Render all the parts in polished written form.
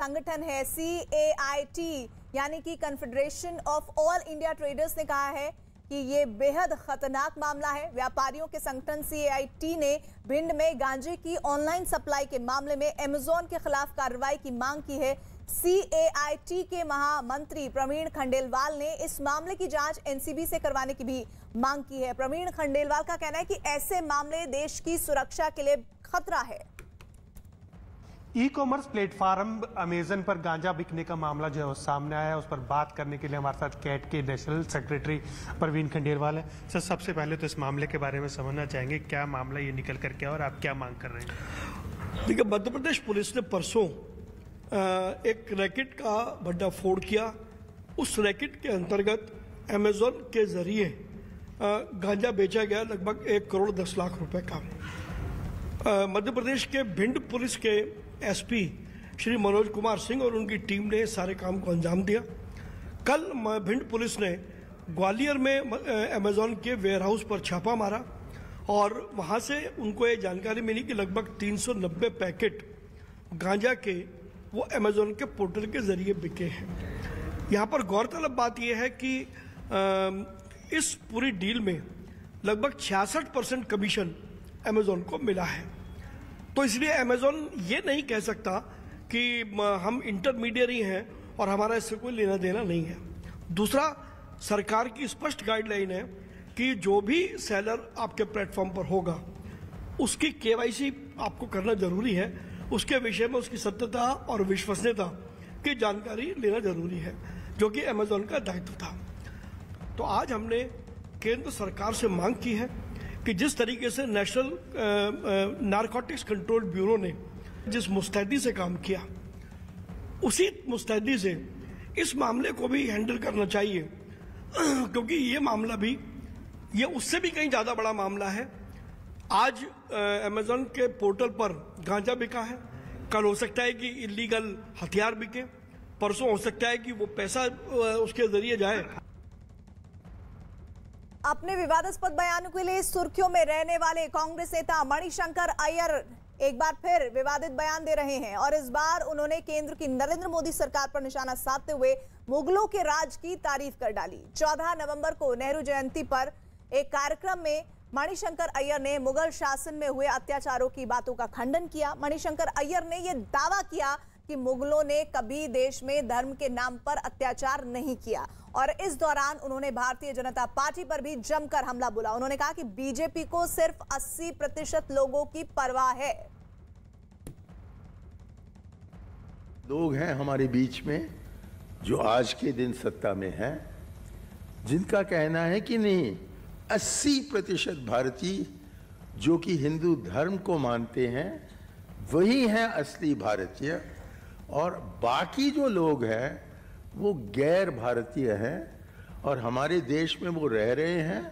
संगठन है CAIT यानी कि confederation of all India traders ने कहा है कि ये बेहद खतरनाक मामला है। व्यापारियों के संगठन CAIT ने भिंड में गांजे की ऑनलाइन सप्लाई के मामले में अमेजॉन के खिलाफ कार्रवाई की मांग की है। CAIT के महामंत्री प्रवीण खंडेलवाल ने इस मामले की जांच NCB से करवाने की भी मांग की है। प्रवीण खंडेलवाल का कहना है कि ऐसे मामले देश की सुरक्षा के लिए खतरा है। ई-कॉमर्स प्लेटफॉर्म अमेजन पर गांजा बिकने का मामला जो है वो सामने आया है, उस पर बात करने के लिए हमारे साथ कैट के नेशनल सेक्रेटरी प्रवीण खंडेलवाल है। सर, सबसे पहले तो इस मामले के बारे में समझना चाहेंगे, क्या मामला ये निकल कर क्या और आप क्या मांग कर रहे हैं? देखिए, मध्य प्रदेश पुलिस ने परसों एक रैकेट का भंडाफोड़ किया। उस रैकेट के अंतर्गत अमेजोन के जरिए गांजा बेचा गया लगभग 1 करोड़ 10 लाख रुपए का। मध्य प्रदेश के भिंड पुलिस के SP श्री मनोज कुमार सिंह और उनकी टीम ने सारे काम को अंजाम दिया। कल भिंड पुलिस ने ग्वालियर में अमेजोन के वेयरहाउस पर छापा मारा और वहां से उनको ये जानकारी मिली कि लगभग 390 पैकेट गांजा के वो अमेजोन के पोर्टल के जरिए बिके हैं। यहाँ पर गौरतलब बात यह है कि इस पूरी डील में लगभग 66% कमीशन अमेजोन को मिला है। तो इसलिए अमेजोन ये नहीं कह सकता कि हम इंटरमीडियरी हैं और हमारा इससे कोई लेना देना नहीं है। दूसरा, सरकार की स्पष्ट गाइडलाइन है कि जो भी सेलर आपके प्लेटफॉर्म पर होगा उसकी KYC आपको करना जरूरी है। उसके विषय में उसकी सत्यता और विश्वसनीयता की जानकारी लेना जरूरी है, जो कि अमेजोन का दायित्व था। तो आज हमने केंद्र सरकार से मांग की है कि जिस तरीके से नेशनल नारकोटिक्स कंट्रोल ब्यूरो ने जिस मुस्तैदी से काम किया, उसी मुस्तैदी से इस मामले को भी हैंडल करना चाहिए, क्योंकि ये मामला भी ये उससे भी कहीं ज़्यादा बड़ा मामला है। आज अमेजोन के पोर्टल पर गांजा बिका है, कल हो सकता है कि इलीगल हथियार बिके, परसों हो सकता है कि वो पैसा उसके जरिए जाए। अपने विवादास्पद बयानों के लिए सुर्खियों में रहने वाले कांग्रेस नेता मणिशंकर अय्यर एक बार फिर विवादित बयान दे रहे हैं और इस बार उन्होंने केंद्र की नरेंद्र मोदी सरकार पर निशाना साधते हुए मुगलों के राज की तारीफ कर डाली। 14 नवंबर को नेहरू जयंती पर एक कार्यक्रम में मणिशंकर अय्यर ने मुगल शासन में हुए अत्याचारों की बातों का खंडन किया। मणिशंकर अय्यर ने यह दावा किया कि मुगलों ने कभी देश में धर्म के नाम पर अत्याचार नहीं किया और इस दौरान उन्होंने भारतीय जनता पार्टी पर भी जमकर हमला बोला। उन्होंने कहा कि बीजेपी को सिर्फ 80% लोगों की परवाह है। लोग हैं हमारे बीच में जो आज के दिन सत्ता में हैं, जिनका कहना है कि नहीं, 80% भारतीय जो कि हिंदू धर्म को मानते हैं वही हैं असली भारतीय, और बाकी जो लोग हैं वो गैर भारतीय हैं और हमारे देश में वो रह रहे हैं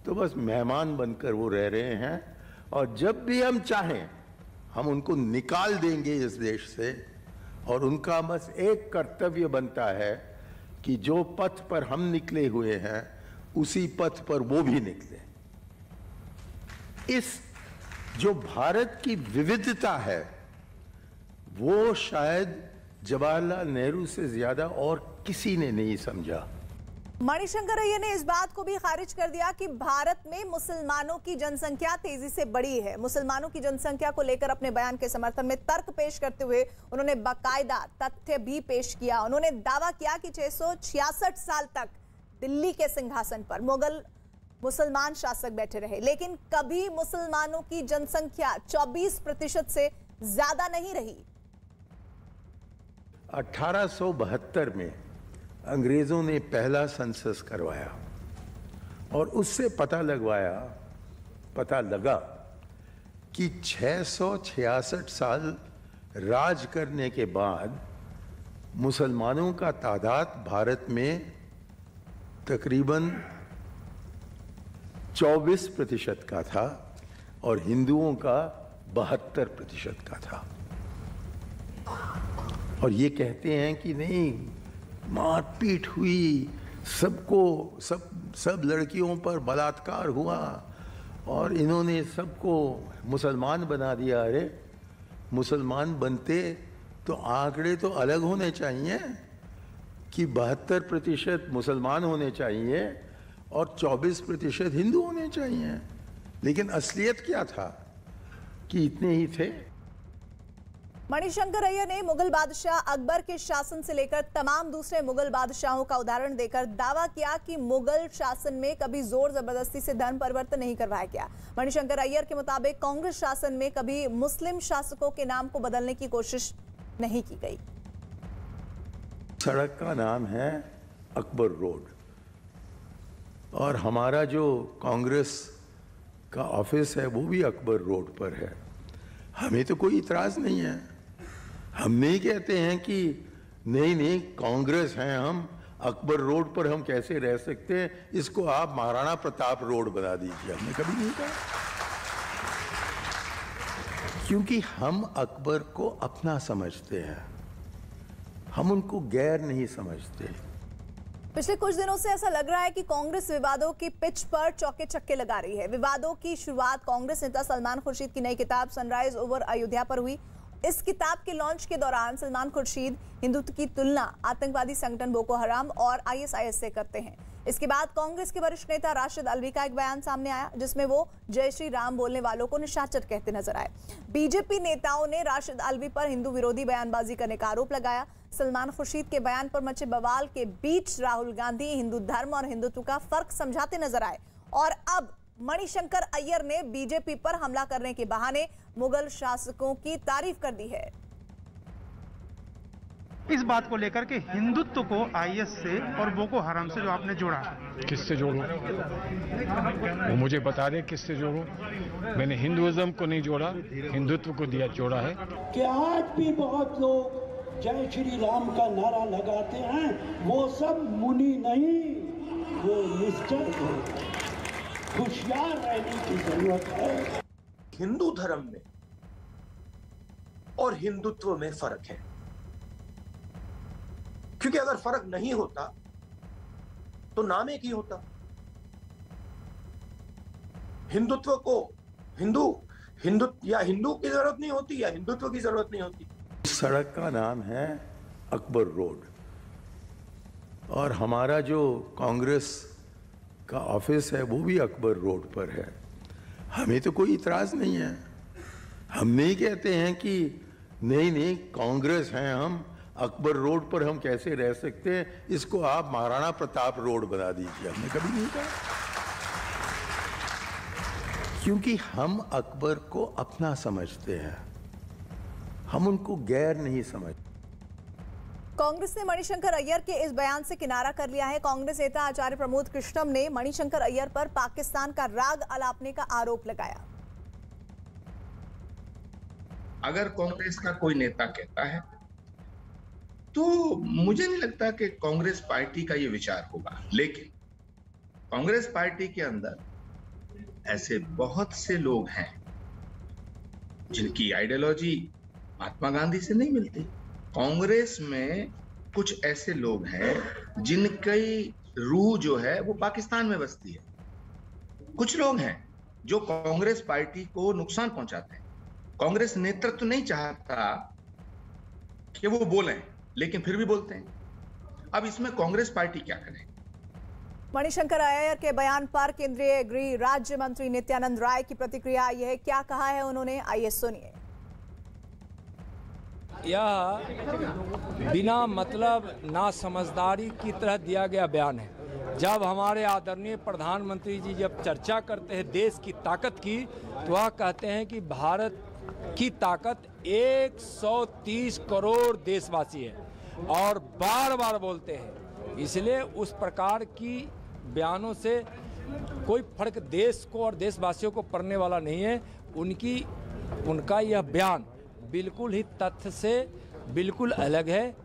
तो बस मेहमान बनकर वो रह रहे हैं, और जब भी हम चाहें हम उनको निकाल देंगे इस देश से। और उनका बस एक कर्तव्य बनता है कि जो पथ पर हम निकले हुए हैं उसी पथ पर वो भी निकले। इस जो भारत की विविधता है वो शायद जवाहरलाल नेहरू से ज्यादा और किसी ने नहीं समझा। मणिशंकर अय्यर ने इस बात को भी खारिज कर दिया कि भारत में मुसलमानों की जनसंख्या तेजी से बढ़ी है। मुसलमानों की जनसंख्या को लेकर अपने बयान के समर्थन में तर्क पेश करते हुए उन्होंने बाकायदा तथ्य भी पेश किया। उन्होंने दावा किया कि 666 साल तक दिल्ली के सिंहासन पर मुसलमान शासक बैठे रहे, लेकिन कभी मुसलमानों की जनसंख्या 24% से ज्यादा नहीं रही। 1872 में अंग्रेजों ने पहला सेंसस करवाया और उससे पता लगा कि 666 साल राज करने के बाद मुसलमानों का तादाद भारत में तकरीबन 24% का था और हिंदुओं का 72% का था। और ये कहते हैं कि नहीं, मारपीट हुई, सब लड़कियों पर बलात्कार हुआ और इन्होंने सबको मुसलमान बना दिया। अरे मुसलमान बनते तो आंकड़े तो अलग होने चाहिए कि 72% मुसलमान होने चाहिए और 24% हिंदू होने चाहिए। लेकिन असलियत क्या था कि इतने ही थे। मणिशंकर अय्यर ने मुगल बादशाह अकबर के शासन से लेकर तमाम दूसरे मुगल बादशाहों का उदाहरण देकर दावा किया कि मुगल शासन में कभी जोर जबरदस्ती से धर्म परिवर्तन नहीं करवाया गया। मणिशंकर अय्यर के मुताबिक कांग्रेस शासन में कभी मुस्लिम शासकों के नाम को बदलने की कोशिश नहीं की गई। सड़क का नाम है अकबर रोड और हमारा जो कांग्रेस का ऑफिस है वो भी अकबर रोड पर है। हमें तो कोई इतराज नहीं है। हम नहीं कहते हैं कि नहीं कांग्रेस हैं हम, अकबर रोड पर हम कैसे रह सकते हैं, इसको आप महाराणा प्रताप रोड बना दीजिए। हमने कभी नहीं कहा, क्योंकि हम अकबर को अपना समझते हैं, हम उनको गैर नहीं समझते। पिछले कुछ दिनों से ऐसा लग रहा है कि कांग्रेस विवादों की पिच पर चौके छक्के लगा रही है। विवादों की शुरुआत कांग्रेस नेता सलमान खुर्शीद की नई किताब सनराइज ओवर अयोध्या पर हुई। इस किताब के लॉन्च के दौरान सलमान खुर्शीद हिंदुत्व की तुलना आतंकवादी संगठन बोको हराम और आईएसआईएस से करते हैं। इसके बाद कांग्रेस के वरिष्ठ नेता राशिद अल्वी का एक बयान सामने आया जिसमें वो जय श्री राम बोलने वालों को निशाचर कहते नजर आए। बीजेपी नेताओं ने राशिद अल्वी पर हिंदू विरोधी बयानबाजी करने का आरोप लगाया। सलमान खुर्शीद के बयान पर मचे बवाल के बीच राहुल गांधी हिंदू धर्म और हिंदुत्व का फर्क समझाते नजर आए और अब मणिशंकर अय्यर ने बीजेपी पर हमला करने के बहाने मुगल शासकों की तारीफ कर दी है। इस बात को लेकर के हिंदुत्व को आईएस से और बोको हराम से जो आपने जोड़ा, किससे जोड़ूं? वो मुझे बता दे किससे जोड़ूं। मैंने हिंदुइज्म को नहीं जोड़ा, हिंदुत्व को जोड़ा है। कि आज भी बहुत लोग जय श्री राम का नारा लगाते हैं, वो सब मुनि नहीं, वो निश्चय हैं। होशियार रहने की जरूरत है। हिंदू धर्म में और हिंदुत्व में फर्क है, क्योंकि अगर फर्क नहीं होता तो नाम एक ही होता। हिंदुत्व को हिंदू या हिंदू की जरूरत नहीं होती या हिंदुत्व की जरूरत नहीं होती। सड़क का नाम है अकबर रोड और हमारा जो कांग्रेस का ऑफिस है वो भी अकबर रोड पर है। हमें तो कोई इतराज नहीं है। हम नहीं कहते हैं कि नहीं कांग्रेस हैं हम, अकबर रोड पर हम कैसे रह सकते हैं, इसको आप महाराणा प्रताप रोड बना दीजिए। हमने कभी नहीं कहा, क्योंकि हम अकबर को अपना समझते हैं, हम उनको गैर नहीं समझते। कांग्रेस ने मणिशंकर अय्यर के इस बयान से किनारा कर लिया है। कांग्रेस नेता आचार्य प्रमोद कृष्णम ने मणिशंकर अय्यर पर पाकिस्तान का राग अलापने का आरोप लगाया। अगर कांग्रेस का कोई नेता कहता है तो मुझे नहीं लगता कि कांग्रेस पार्टी का ये विचार होगा, लेकिन कांग्रेस पार्टी के अंदर ऐसे बहुत से लोग हैं जिनकी आइडियोलॉजी महात्मा गांधी से नहीं मिलती। कांग्रेस में कुछ ऐसे लोग हैं जिनकी रूह जो है वो पाकिस्तान में बसती है। कुछ लोग हैं जो कांग्रेस पार्टी को नुकसान पहुंचाते हैं। कांग्रेस नेतृत्व नहीं चाहता कि वो बोलें, लेकिन फिर भी बोलते हैं। अब इसमें कांग्रेस पार्टी क्या करे? मणिशंकर अय्यर के बयान पर केंद्रीय गृह राज्य मंत्री नित्यानंद राय की प्रतिक्रिया यह क्या कहा है उन्होंने, आइए सुनिए। यह बिना मतलब ना समझदारी की तरह दिया गया बयान है। जब हमारे आदरणीय प्रधानमंत्री जी जब चर्चा करते हैं देश की ताकत की, तो वह कहते हैं कि भारत की ताकत 130 करोड़ देशवासी है और बार बार बोलते हैं। इसलिए उस प्रकार की बयानों से कोई फर्क देश को और देशवासियों को पड़ने वाला नहीं है। उनका यह बयान बिल्कुल ही तथ्य से बिल्कुल अलग है।